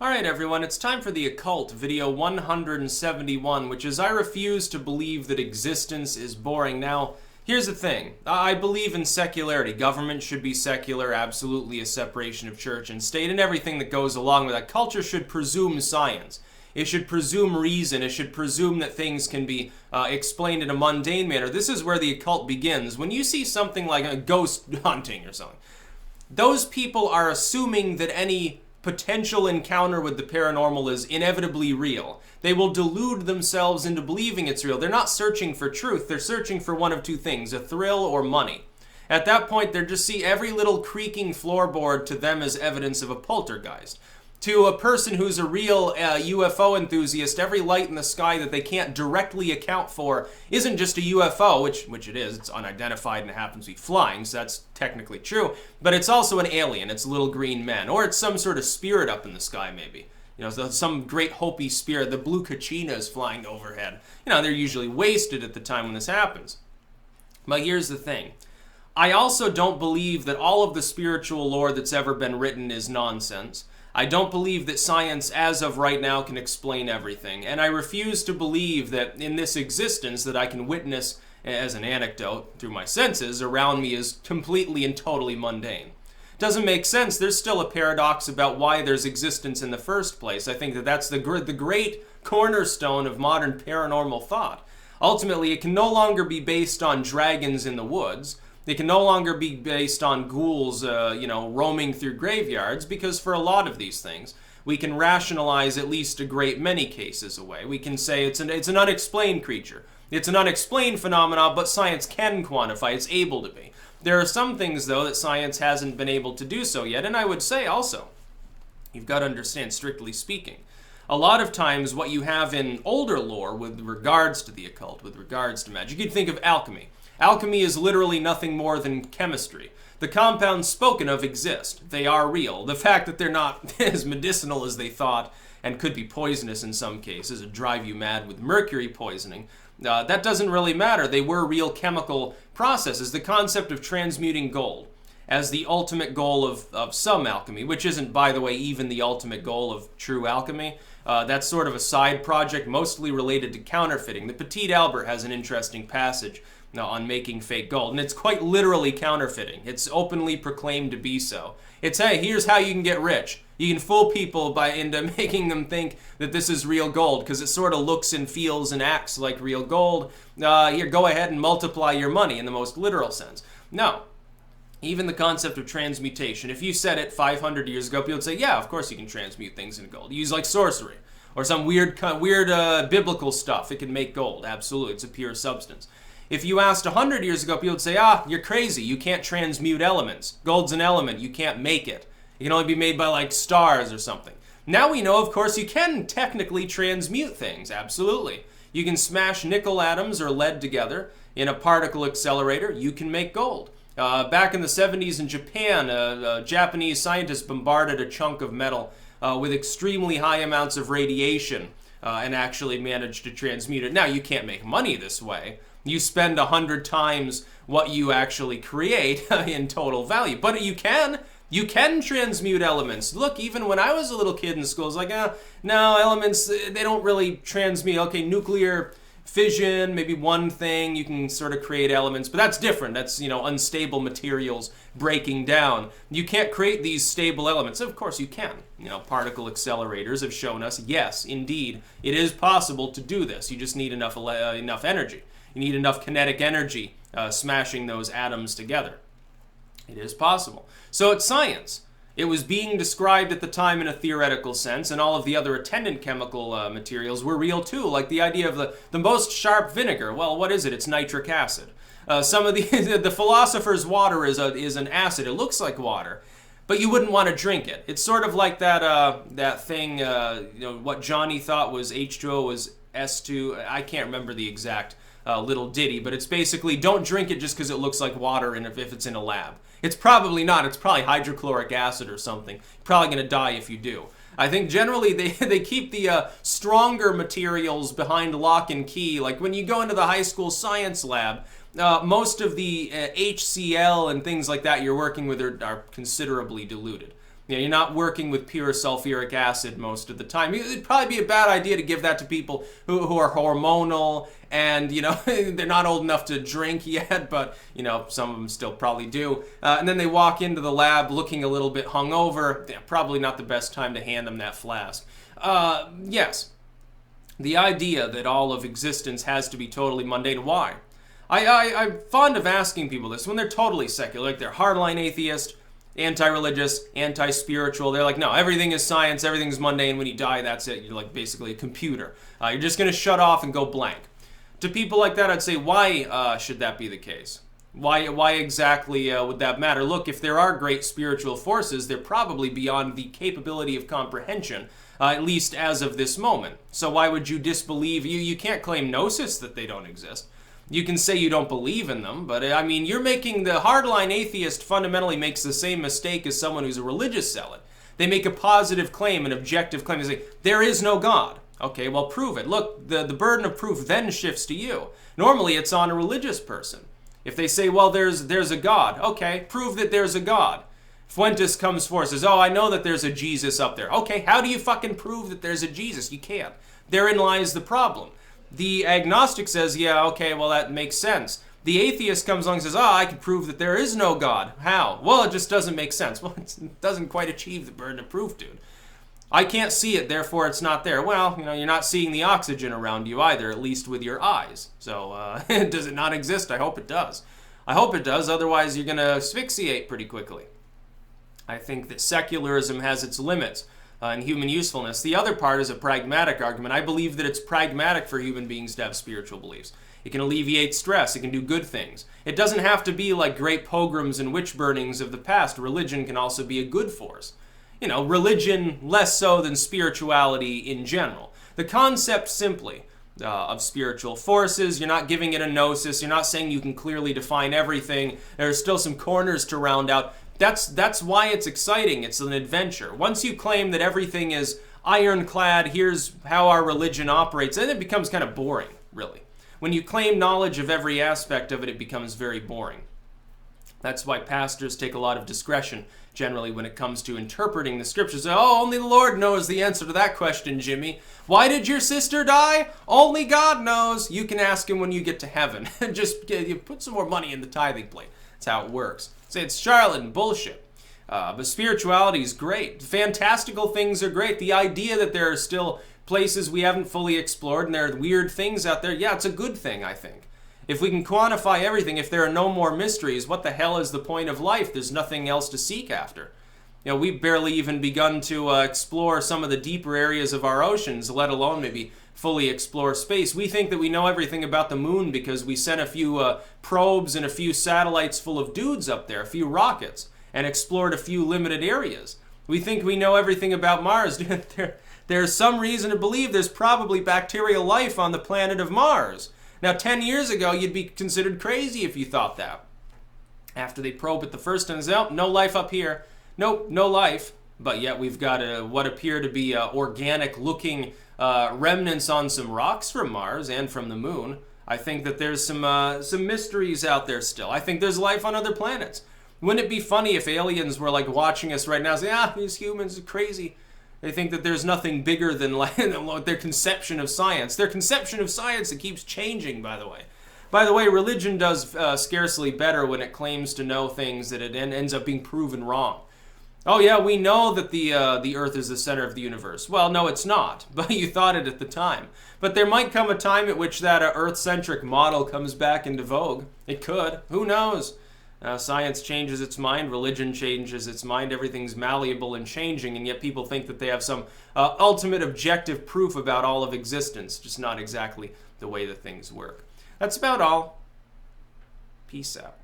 Alright everyone, it's time for the Occult, video 171, which is I refuse to believe that existence is boring. Now, here's the thing. I believe in secularity. Government should be secular, absolutely a separation of church and state, and everything that goes along with that. Culture should presume science. It should presume reason. It should presume that things can be explained in a mundane manner. This is where the occult begins. When you see something like a ghost hunting or something, those people are assuming that any potential encounter with the paranormal is inevitably real. They will delude themselves into believing it's real. They're not searching for truth. They're searching for one of two things, a thrill or money. At that point, they just see every little creaking floorboard to them as evidence of a poltergeist. To a person who's a real UFO enthusiast, every light in the sky that they can't directly account for isn't just a UFO, which it is. It's unidentified and it happens to be flying, so that's technically true. But it's also an alien. It's little green men. Or it's some sort of spirit up in the sky, maybe. You know, some great Hopi spirit. The blue kachinas flying overhead. You know, they're usually wasted at the time when this happens. But here's the thing. I also don't believe that all of the spiritual lore that's ever been written is nonsense. I don't believe that science, as of right now, can explain everything. And I refuse to believe that in this existence that I can witness as an anecdote through my senses around me is completely and totally mundane. Doesn't make sense. There's still a paradox about why there's existence in the first place. I think that that's the great cornerstone of modern paranormal thought. Ultimately, it can no longer be based on dragons in the woods. They can no longer be based on ghouls, roaming through graveyards, because for a lot of these things, we can rationalize at least a great many cases away. We can say it's an unexplained creature. It's an unexplained phenomenon, but science can quantify. It's able to be. There are some things, though, that science hasn't been able to do so yet, and I would say also, you've got to understand, strictly speaking, a lot of times what you have in older lore with regards to the occult, with regards to magic, you'd think of alchemy. Alchemy is literally nothing more than chemistry. The compounds spoken of exist. They are real. The fact that they're not as medicinal as they thought and could be poisonous in some cases and drive you mad with mercury poisoning, that doesn't really matter. They were real chemical processes. The concept of transmuting gold as the ultimate goal of some alchemy, which isn't, by the way, even the ultimate goal of true alchemy. That's sort of a side project, mostly related to counterfeiting. The Petit Albert has an interesting passage on making fake gold, and it's quite literally counterfeiting. It's openly proclaimed to be so. It's, hey, here's how you can get rich. You can fool people into making them think that this is real gold, because it sort of looks and feels and acts like real gold. Here, go ahead and multiply your money in the most literal sense. No. Even the concept of transmutation, if you said it 500 years ago, people would say, yeah, of course you can transmute things into gold. You use like sorcery or some weird biblical stuff. It can make gold. Absolutely. It's a pure substance. If you asked 100 years ago, people would say, you're crazy. You can't transmute elements. Gold's an element. You can't make it. It can only be made by like stars or something. Now we know, of course, you can technically transmute things. Absolutely. You can smash nickel atoms or lead together in a particle accelerator. You can make gold. Back in the 70s in Japan, a Japanese scientist bombarded a chunk of metal with extremely high amounts of radiation and actually managed to transmute it. Now, you can't make money this way. You spend 100 times what you actually create in total value. But you can transmute elements. Look, even when I was a little kid in school, it's like, no, elements, they don't really transmute. Okay, nuclear fission, maybe one thing, you can sort of create elements, but that's different. That's, unstable materials breaking down. You can't create these stable elements. Of course you can. Particle accelerators have shown us, yes, indeed, it is possible to do this. You just need enough energy. You need enough kinetic energy smashing those atoms together. It is possible. So it's science. It was being described at the time in a theoretical sense, and all of the other attendant chemical materials were real too, like the idea of the most sharp vinegar. Well, what is it? It's nitric acid. Some of the philosopher's water is an acid. It looks like water, but you wouldn't want to drink it. It's sort of like that thing, what Johnny thought was H2O was S2. I can't remember the exact little ditty, but it's basically don't drink it just because it looks like water and if it's in a lab. It's probably not. It's probably hydrochloric acid or something. You're probably going to die if you do. I think generally they keep the stronger materials behind lock and key. Like when you go into the high school science lab, most of the HCl and things like that you're working with are considerably diluted. You know, you're not working with pure sulfuric acid most of the time. It'd probably be a bad idea to give that to people who are hormonal and, you know, they're not old enough to drink yet, but, you know, some of them still probably do. And then they walk into the lab looking a little bit hungover. Yeah, probably not the best time to hand them that flask. Yes, the idea that all of existence has to be totally mundane. Why? I'm fond of asking people this when they're totally secular, like they're hardline atheist, anti-religious, anti-spiritual. They're like, no, everything is science, everything's mundane. When you die, that's it. You're like basically a computer. You're just going to shut off and go blank. To people like that, I'd say, why should that be the case? Why exactly would that matter? Look, if there are great spiritual forces, they're probably beyond the capability of comprehension, at least as of this moment. So why would you disbelieve? You can't claim gnosis that they don't exist. You can say you don't believe in them, but I mean, you're making the hardline atheist fundamentally makes the same mistake as someone who's a religious zealot. They make a positive claim, an objective claim. They say, there is no God. Okay, well, prove it. Look, the burden of proof then shifts to you. Normally, it's on a religious person. If they say, well, there's a God. Okay, prove that there's a God. Fuentes comes forward and says, oh, I know that there's a Jesus up there. Okay, how do you fucking prove that there's a Jesus? You can't. Therein lies the problem. The agnostic says, yeah, okay, well, that makes sense. The atheist comes along and says, I can prove that there is no God. How? Well, it just doesn't make sense. Well, it doesn't quite achieve the burden of proof, dude. I can't see it, therefore it's not there. Well, you know, you're not seeing the oxygen around you either, at least with your eyes. So, does it not exist? I hope it does. I hope it does, otherwise you're going to asphyxiate pretty quickly. I think that secularism has its limits. And human usefulness. The other part is a pragmatic argument. I believe that it's pragmatic for human beings to have spiritual beliefs. It can alleviate stress. It can do good things. It doesn't have to be like great pogroms and witch burnings of the past. Religion can also be a good force. You know, religion less so than spirituality in general. The concept simply of spiritual forces, you're not giving it a gnosis. You're not saying you can clearly define everything. There's still some corners to round out. That's why it's exciting. It's an adventure. Once you claim that everything is ironclad, here's how our religion operates, then it becomes kind of boring, really. When you claim knowledge of every aspect of it, it becomes very boring. That's why pastors take a lot of discretion, generally, when it comes to interpreting the scriptures. Oh, only the Lord knows the answer to that question, Jimmy. Why did your sister die? Only God knows. You can ask him when you get to heaven. Just you put some more money in the tithing plate. That's how it works. Say it's charlatan bullshit. But spirituality is great. Fantastical things are great. The idea that there are still places we haven't fully explored and there are weird things out there, yeah, it's a good thing, I think. If we can quantify everything, if there are no more mysteries, what the hell is the point of life? There's nothing else to seek after. You know, we've barely even begun to explore some of the deeper areas of our oceans, let alone maybe fully explore space. We think that we know everything about the moon because we sent a few probes and a few satellites full of dudes up there, a few rockets, and explored a few limited areas. We think we know everything about Mars. There's some reason to believe there's probably bacterial life on the planet of Mars. Now, 10 years ago, you'd be considered crazy if you thought that. After they probe it the first time, oh, no life up here. Nope, no life. But yet we've got what appear to be organic-looking remnants on some rocks from Mars and from the moon. I think that there's some mysteries out there still. I think there's life on other planets. Wouldn't it be funny if aliens were like watching us right now and say, these humans are crazy. They think that there's nothing bigger than their conception of science. Their conception of science that keeps changing, by the way. By the way, religion does scarcely better when it claims to know things that it ends up being proven wrong. Oh yeah, we know that the Earth is the center of the universe. Well, no, it's not, but you thought it at the time. But there might come a time at which that Earth-centric model comes back into vogue. It could. Who knows? Science changes its mind, religion changes its mind, everything's malleable and changing, and yet people think that they have some ultimate objective proof about all of existence, just not exactly the way that things work. That's about all. Peace out.